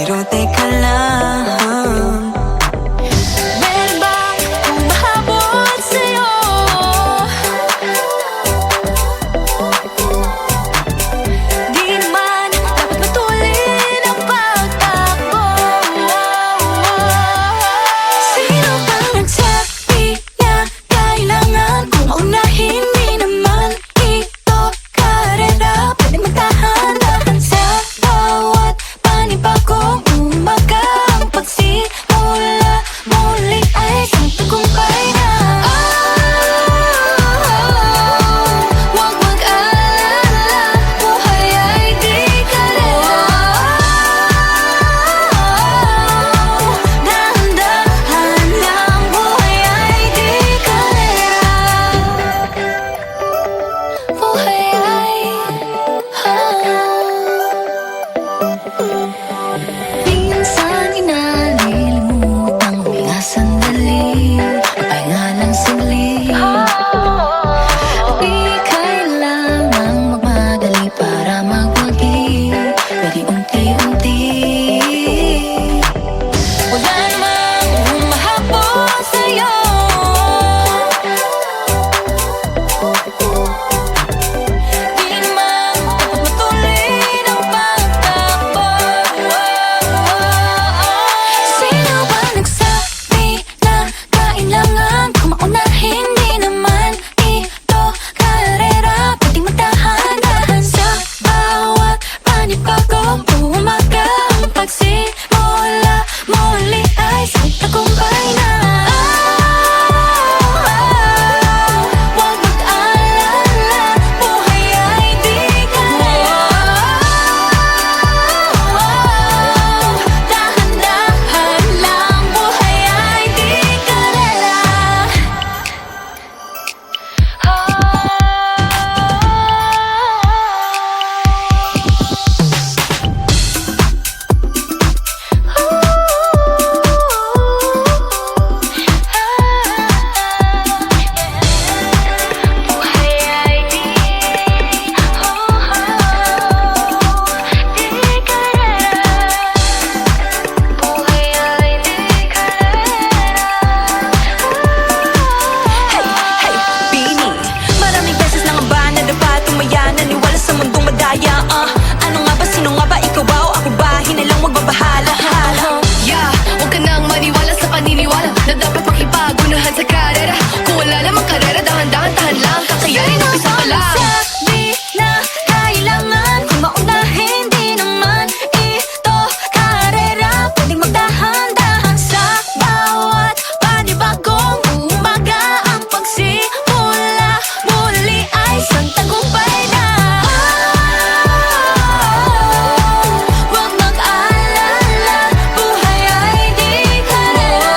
Pero teka lang, meron bang humahabol sa'yo? Di naman dapat matulin ang pagtakbo. Sino bang nagsabi na kailangan kong maunahin? Di naman ito karera, pwedeng magtahan-tahan sa bawat panibagong umaga. Ang pagsimula muli ay isang tagumpay na. Huwag mag-alala, buhay ay di karera. Dahan-dahan lang, buhay ay di karera. Buhay ay minsan inalilimutang huminga sandali, magpahinga lang saglit. Di kailangang magmadali para magwagi, pwede unti-unti. Wala namang humahabol sa'yo. Di naman dapat matulin ang pagtakbo. Sino ba nagsabi na kailangan kong maunahin? Di naman ito karera, pwedeng magtahan-tahan sa bawat panibagong umaga. Ang pagsimula muli ay isang tagumpay na. Huwag mag-alala, buhay ay di karera. Dahan-dahan lang, buhay ay di karera. Buhay ay di karera. Buhay ay di karera. Hey, Bini, maraming beses na nga ba nadapa, tumaya, naniwala sa mundong madaya. Ano nga ba, sino nga ba, ikaw ba o ako ba? Hinalang magbabahala. Yeah, huwag ka nang maniwala sa paniniwala na dapat makipagunahan sa karera. Kung wala namang karera, dahan-dahan, tahan lang, kakayanin ang isa pa lang. Sabi na kailangan kong maunahin. Di naman ito karera, pwedeng magdahan-dahan sa bawat panibagong umaga. Ang pagsimula muli ay isang tagumpay na. Huwag mag-alala, buhay ay di karera.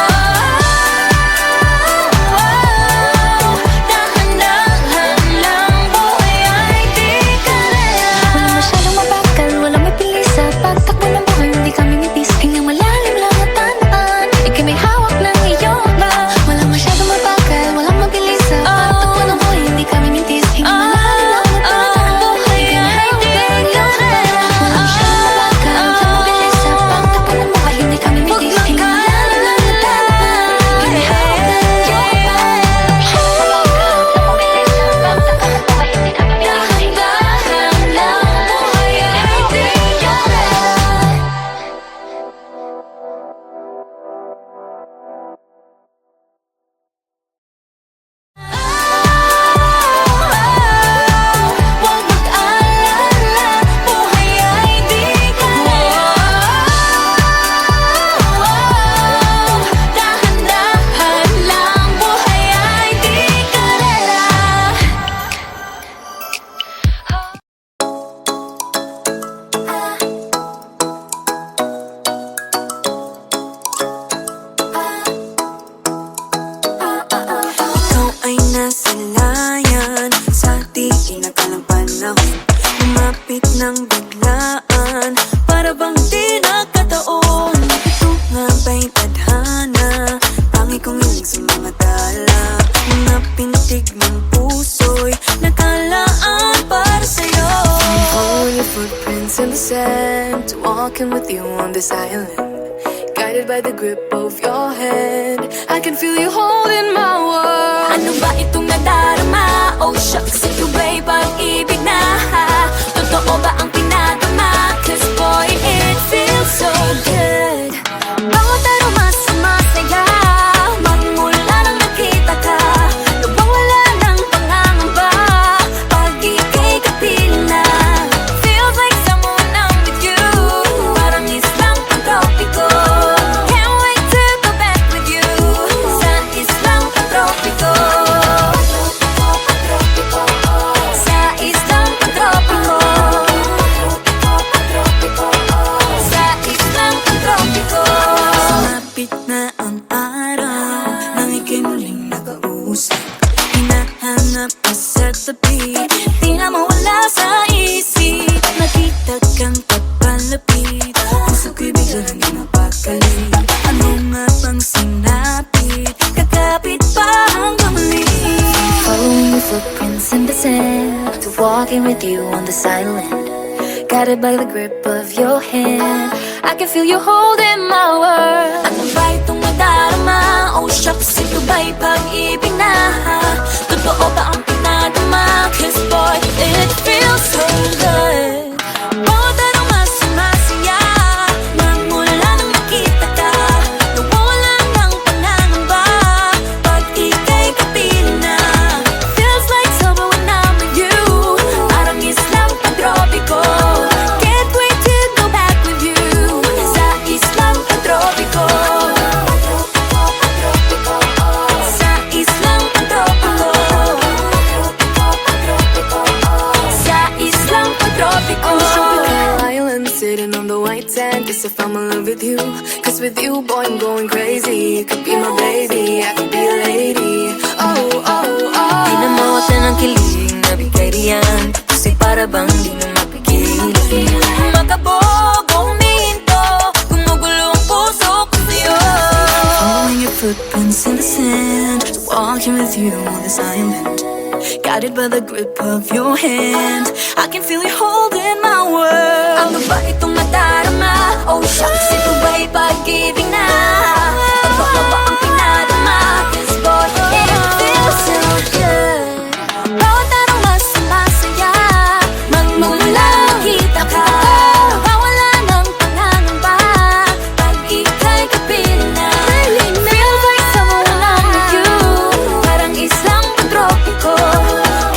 Dahan-dahan lang, buhay ay di karera. Walang masyadong mabagal, walang mabilis sa pagtakbo ng buhay. Hindi kami mitis, hingang malalim lang at tandaan, ika'y may hawak ng iyong ba. Walang masyadong mabagal, walang mabilis sa pagtakbo ng buhay. Hindi kami mitis, hingang malalim lang at tandaan, buhay ay di karera. Walang masyadong mabagal, walang mabilis sa pagtakbo ng buhay. Hindi kami mitis, hingang malalim lang at tandaan, ika'y may hawak ng iyong ba. Walang mabilis sa pagtakbo ng buhay. Hindi kami mitis, hingang malalim lang, buhay ay di karera. Huwag mag-alala, buhay ay di karera. Dahan-dahan lang, buhay ay di karera. Ikaw ay nasa layan sa di inakalang panahon. Lumapit ng biglaan, para bang di nakataon. Ito nga ba'y tadhana, pangi kong iling sa mga tala. Mga pintig ng puso'y nakalaan para sa'yo. All your footprints in the sand, to all walking with you on this island, guided by the grip of your hand. I can feel you holding my world. Ano ba itong nadarama? Oh shucks, ito ba'y pag-ibig na? Totoo ba ang pinadama? Cause boy, it feels so good. Bawat aroma sumasaya, magmula nang nakita ka. Nawawala ng pangangamba, pag ika'y kapiling na. Feels like someone I'm with you, parang islang pantropiko. Can't wait to go back with you, sa islang pantropiko. Sa islang pantropiko. Sa islang pantropiko. Sumapit na ang araw nang ika'y muling nakausap. Hinahanap ka sa tabi, di na mawala sa isip. Nakita kang papalapit, puso ko'y biglang di mapakali. Ano nga bang sinapit, kakapit pa hanggang muli. Following your footprints in the sand, to walking with you on this island, guided by the grip of your hand. I can feel you holding my world. Ano ba itong nadarama? Oh shucks, ito ba'y pag-ibig na? Totoo ba ang pinadama? Cause boy, it feels so good. Bawat aroma sumasaya, magmula nang makita ka. Nawawala ng pangangamba, pag ika'y kapiling na. Feels like summer when I'm with you, parang islang pantropiko. Can't wait to go back with you, sa islang pantropiko. Sa islang pantropiko. Sa islang pantropiko. Island sitting on the white sand, as if I'm in love with you. Cause with you, boy, I'm going crazy. You could be my baby, I could be a lady. Oh, oh, oh. Di na mawata ng kilig na bigay riyan, kasi para bang di na mapigil. Makabog o huminto, gumugulo ang puso ko sa'yo. Following your footprints in the sand, walking with you on this island, guided by the grip of your hand. I can feel you holding my world. Ano ba itong nadarama? Oh shucks, ito ba'y pag-ibig na? Totoo ba ang pinadama? Cause boy, it feels so good. Bawat aroma sumasaya, magmumula nakita ka. Nawawala ng pangangamba, pag ika'y kapiling na. Feels like someone I'm with you, parang islang pantropiko.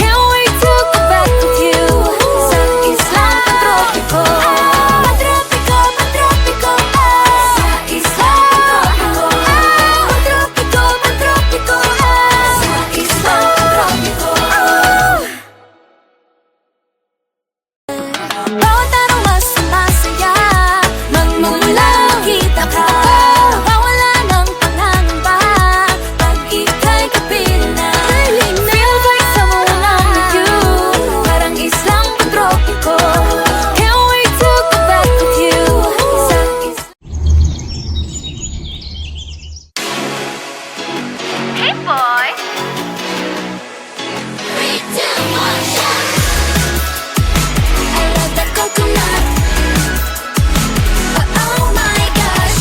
Can't wait to go back with you, sa islang pantropiko. Pantropiko, pantropiko, sa islang pantropiko. Pantropiko, pantropiko, sa islang pantropiko. Bawat aroma sumasaya, magmumula nakita ka. Nawawala ng pangangamba, pag ika'y kapiling na. Feels like someone I'm with you, parang islang pantropiko. Can't wait to go back with you, sa Hey boy! 3, 2, 1, shot! I love that coconut. Oh my gosh,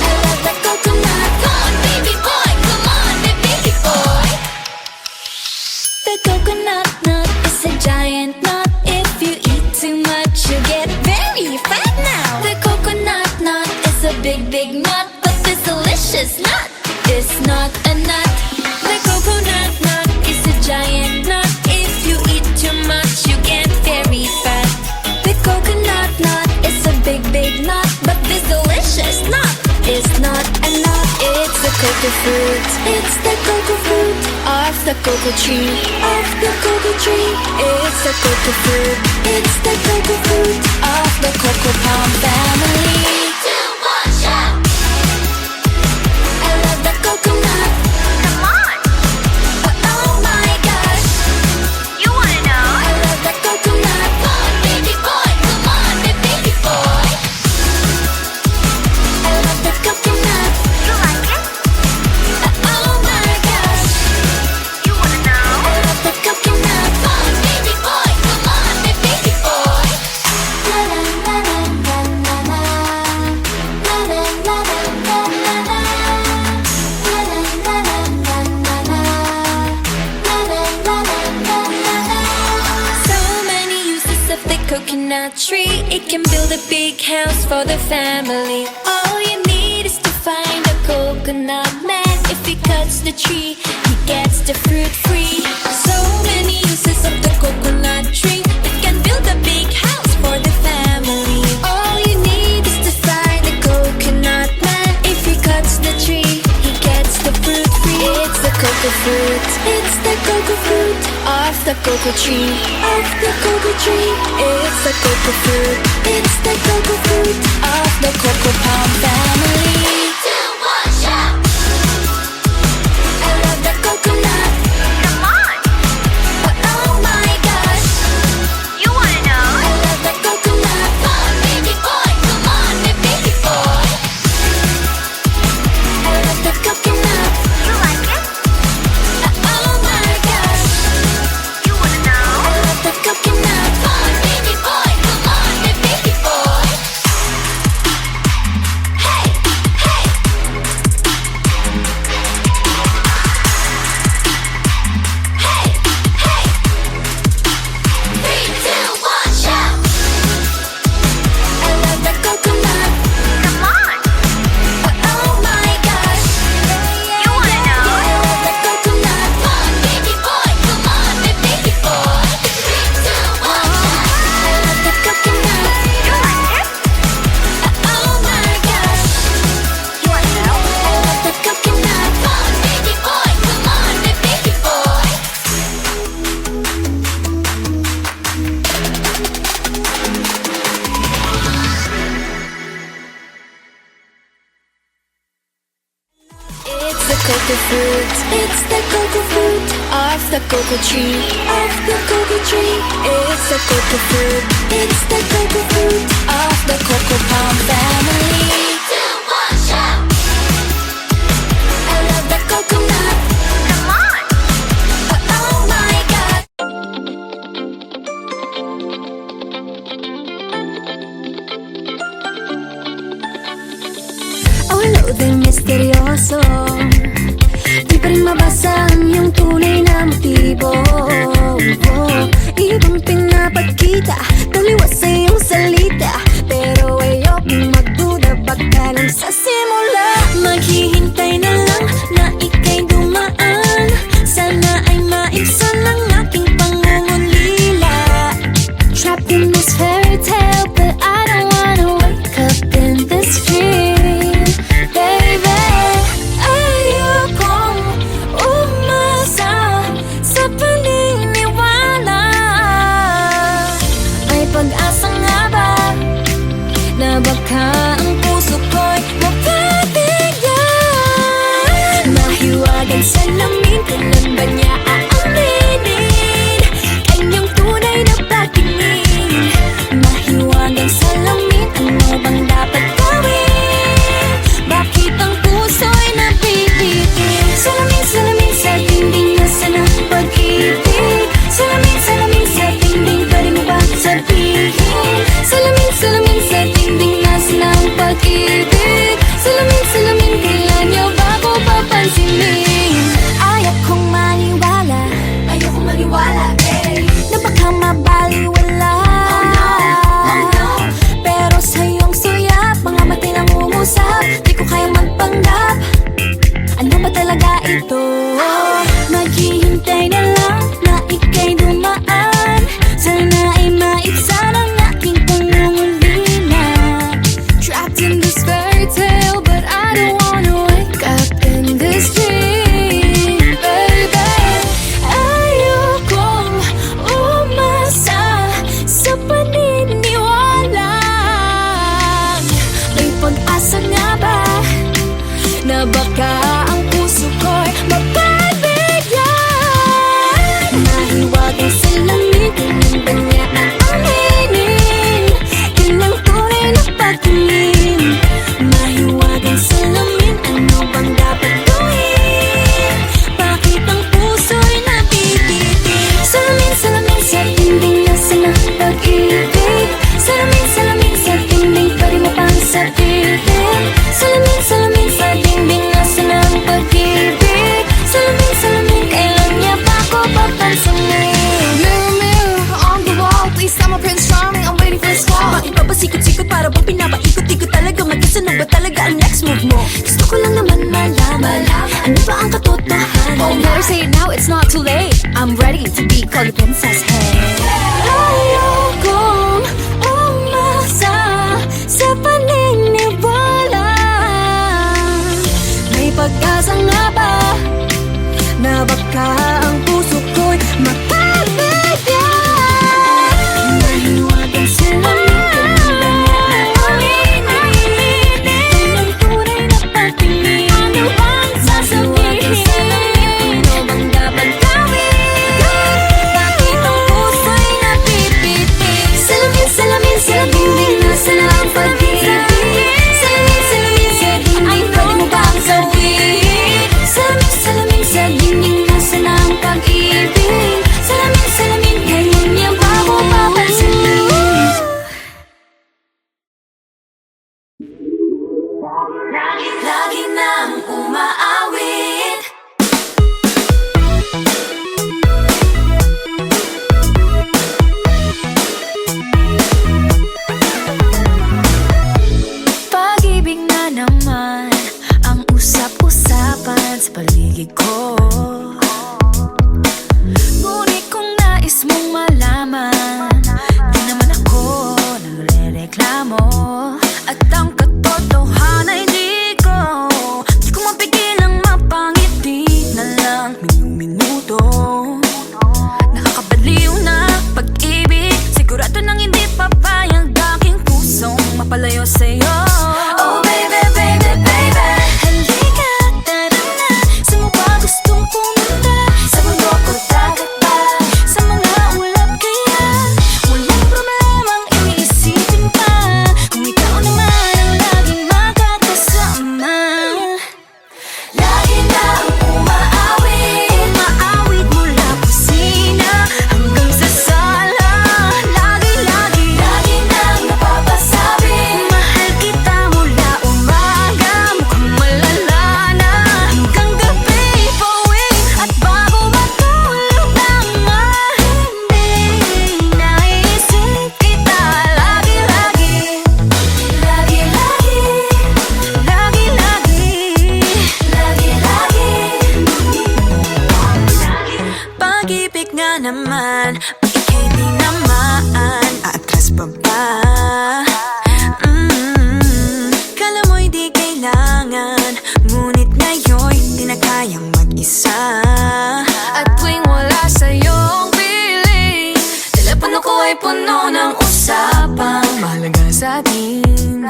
I love that coconut. Come on, baby boy, come on, baby boy. The coconut nut is a giant nut. If you eat too much, you get very fat now. The coconut nut is a big, big nut, but this delicious nut is not a nut. The coconut nut is a giant nut. If you eat too much, you get very fat. The coconut nut is a big, big nut, but this delicious nut is not a nut. It's the cocoa fruit. It's the cocoa fruit of the cocoa tree. Of the cocoa tree. It's the cocoa fruit. It's the cocoa fruit of the cocoa palm family. 3, 2, 1, shot! I love the coconut. Come on! Oh my gosh! You wanna know? I love the coconut. Come on, baby boy! Come on, baby boy! I love the coconut. You like it? Oh my gosh! You wanna know? I love the coconut. Come on, baby boy! Come on, baby boy! La la la la. coconut tree. It can build a big house for the family. All you need is to find a coconut man. If he cuts the tree, he gets the fruit free. So many uses of the coconut tree. It can build a big house for the family. All you need is to find a coconut man. If he cuts the tree, he gets the fruit free. It's the cocoa fruit. It's the cocoa fruit of the cocoa tree. Of the cocoa tree. It's the cocoa fruit. It's the cocoa fruit of the cocoa palm family. I love the coconut. Come on, Oh my gosh. you wanna know? I love the coconut. Come on, baby boy. Come on, baby boy. I love the coconut. You like it? Oh my gosh. You wanna know? I love the coconut. Come on, baby boy. Come on, baby boy. Hey, hey. Hey, hey. 3, 2, 1, shout. I love the coconut. Come on, Oh my gosh. you wanna know? I love the coconut. Come on, baby boy. Come on, baby boy. 3, 2, 1, shout. I love the coconut. You like it? Oh my gosh. You wanna know? I love the coconut. Come on, baby boy. Come on, baby boy. It's the cocoa fruit. It's the cocoa fruit of the cocoa tree. Of the cocoa tree. It's the cocoa fruit. It's the cocoa fruit of the cocoa palm family. 2, 1, shout. I love the coconut. Come on, Oh my god. Ulo din misteryoso, di pa rin mabasa ang iyong tunay na motibo. Ibang pinapakita, taliwas sa iyong salita, pero ayokong magduda baka lang sa simula. Maghihintay na lang na ika'y dumaan, sana ay maibsan ang aking pangungulila. Trapped in this fairy tale, but I don't wanna wake up in this dream. Baby, ayokong I'm ready to be called a princess, hey. Ayokong umasa sa paniniwala. May pag-asa nga ba na baka ang puso ko'y mapapigyan? Mahiwagang salamin, ganyan na aminin. Ito ng tunay na pagtingin. Ano bang sasabihin? Ano bang dapat gawin? Bakit ang puso'y napipitin? Salamin, salamin, salamin din nasa na ang pag-ibig. Salamin, salamin, salamin ay pwede mo bang sabihin? Salamin, salamin, salamin nasa na ang pag-ibig. Salamin, salamin, ngayon niya ba ako papansin? Lagi nang umaawit. Pag-ibig na naman ang usap-usapan sa paligid ko. Ngunit kung nais mong malaman, di naman ako nagre-reklamo. At ang katotohanan ay di ko mapigilang mapangiti na lang minuto. Nakakabaliw na pag-ibig, sigurado nang hindi papayag aking pusong mapalayo sa'yo. Oh baby, baby, baby, halika, tara na. Saan mo ba gustong pumunta? Sa bundok o dagat ba? Sa mga ulap kaya? Walang problemang iisipin pa, kung ikaw naman ang laging makakasama. Lagi na umaawit, umaawit mula kusina hanggang sa sala. Lagi nang napapasabi, mahal kita mula umaga, mukhang malala na hanggang gabi. Pauwi at bago matulog na nga, hindi naisip kita. Pag-ibig nga naman, pag ika'y di naman, aatras pa ba? Kala mo'y di kailangan, ngunit ngayon'y di na kayang mag-isa. At tuwing wala sa'yong piling, telepono ko ay puno ng usapang mahalaga sa'tin.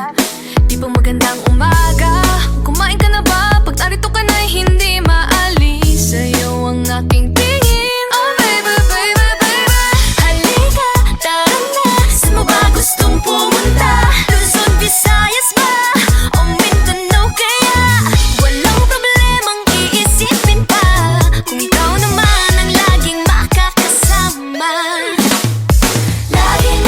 Di ba magandang umaga? Kumain ka na ba? Pag narito ka na'y hindi maalis sa'yo ang aking tingin. Oh baby, baby, baby, halika, tara na. Saan mo ba gustong pumunta? Luzon, Visayas ba? O Mindanao kaya? Walang problemang iisipin pa, kung ikaw naman ang laging makakasama. Lagi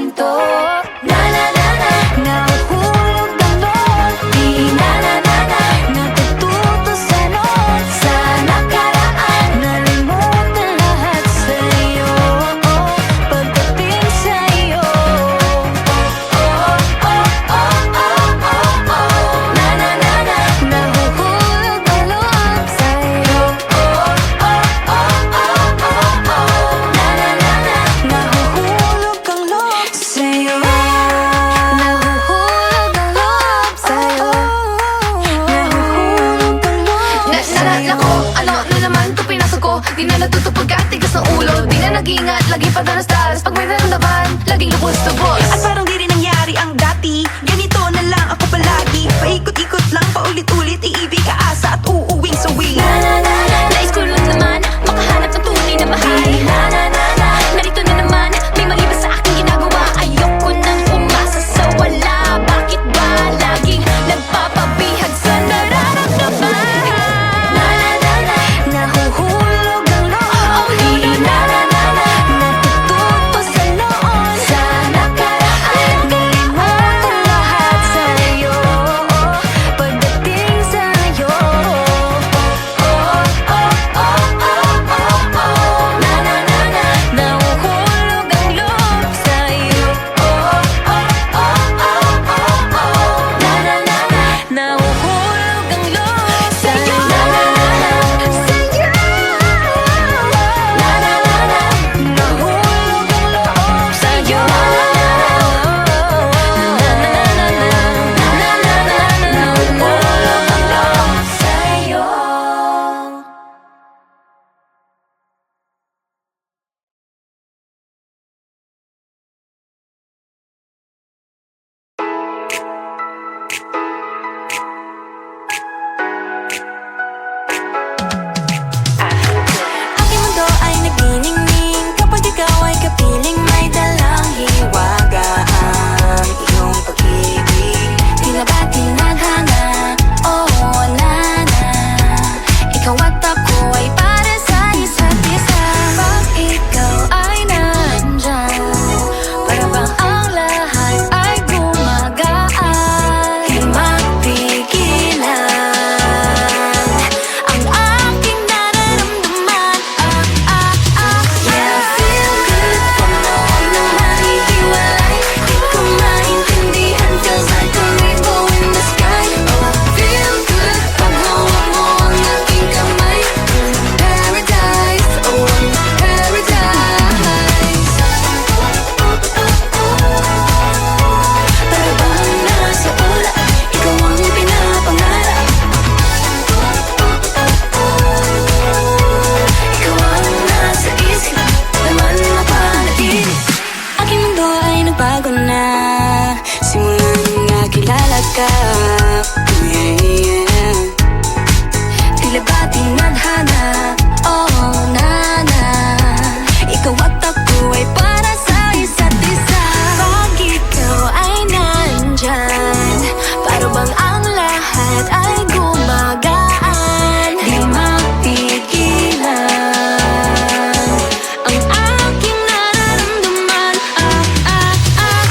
ganito. Na na na na, nahuhulog ang loob. Di na na na na, natututo sa noon. Sa nakaraan, nalimutan lahat sa'yo. Pagdating sa'yo, na na na na, nahuhulog ang loob sa'yo. Na na na na, nahuhulog ang loob sa'yo. Nahuhulog ang loob sa'yo. Nahuhulog ang loob sa'yo. Nako, ano na naman ito pinasok ko. Di na natutupag ka, tigas ng ulo. Di na nag-iingat, lagi pa danas-danas. Pag may naramdaman, laging lubos-lubos. At parang di rin nangyari ang dati. Ganito na lang ako palagi. Paikot-ikot lang, paulit-ulit. Iibig, aasa at uuwing sawi. Na na na na, nais ko lang naman makahanap ng tunay na mahal. Na na na na, narito na naman, may mali ba sa aking ginagawa? Ayoko nang umasa sa wala. Bakit ba laging nagpapabihag sa nararamdaman? Na na na na, nahuhulog ang loob. Di na na na na, natututo sa noon. Sa nakaraan, nalimutan lahat sa'yo. Pagdating sa'yo, na na na na, nahuhulog ang loob sa'yo. Na na na na, nahuhulog ang loob sa'yo. Na na na na, sa'yo. Na na na na, nahuhulog ang loob sa'yo. Na na na na, nahuhulog ang loob sa'yo. Aking mundo ay nagniningning kapag ikaw ay kapiling may dalang hiwaga ang iyong pag-ibig. Tila ba tinadhana? Oo, nana. Ikaw at ako ay para sa isa't isa. Pag ikaw ay nandyan, para bang ang lahat ay gumagaan. Di mapigilan ang aking nararamdaman. Yeah, feel good. Pag noon na mahihiwalay, di ko maintindihan 'cause like a rainbow in the sky. Oh, feel good. Pag hawak mo ang aking kamay, paradise, oh, paradise. Para bang nasa ulap, ikaw ang pinapangarap. Ikaw ang nasa isip, naman mapanatin. Aking mundo ay nagbago na simula nung nakilala ka. Yeah, yeah. Tila ba tinadhana? Oh, nana. Ikaw at ako ay para sa isa't isa. Pag ikaw ay nandyan, para bang ang lahat ay gumagaan. Di mapigilan ang aking nararamdaman.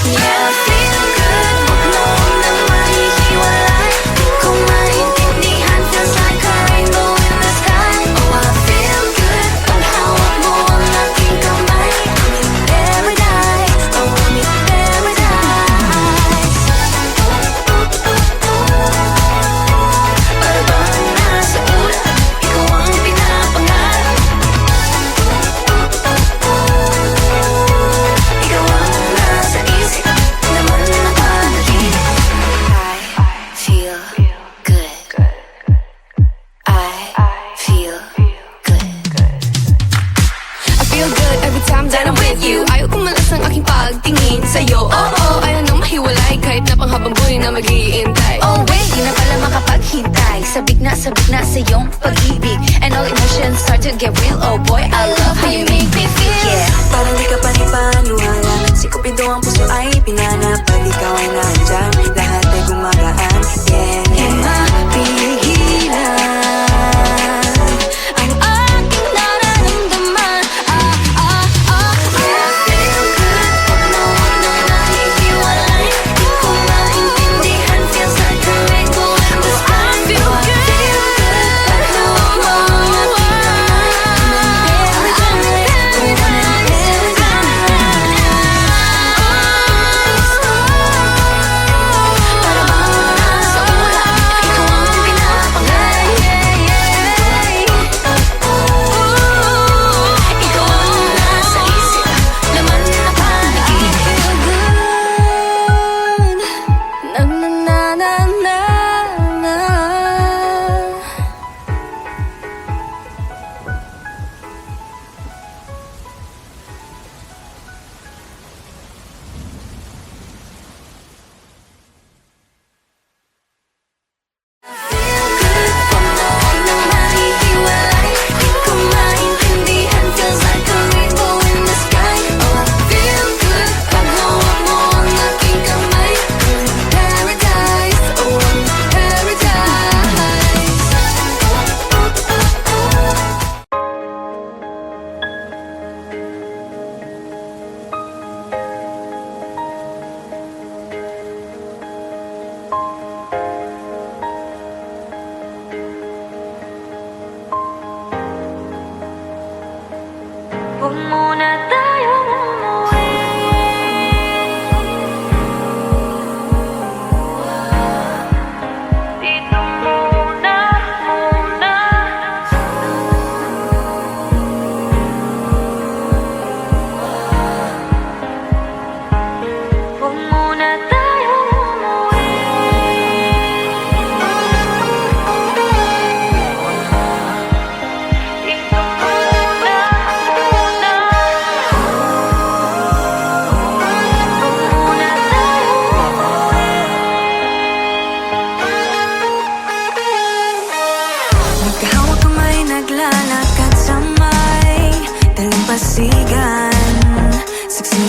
Yeah, feel good. Pag noon na mahihiwalay, di ko maintindihan 'cause like a rainbow in the sky. Oh, I feel good. Pag hawak mo ang aking kamay, I'm in paradise. Oh, I'm in paradise. Para bang nasa ulap, ikaw ang pinapangarap. Ikaw ang nasa isip, naman napanaginip. I feel good. I feel good. I feel good every time that I'm with you. Ayaw kong malas ang aking pagtingin sa'yo. Oh, ayaw nang mahiwalay kahit na panghabang buhay na mag-iintay. Oh wait, di na pala makapaghintay. Sabik na sa iyong pag-ibig, and all emotions start to get real. Oh boy, I love how you make me feel. Yeah, parang di ka panipaniwala. Si Cupido ang puso ay pinanap. Pag ikaw ay nandyan, lahat ay gumagaan. Yeah, Di mapigilan ang aking nararamdaman. Yeah, feel good. Pag noon na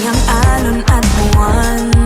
ang alon at buwan.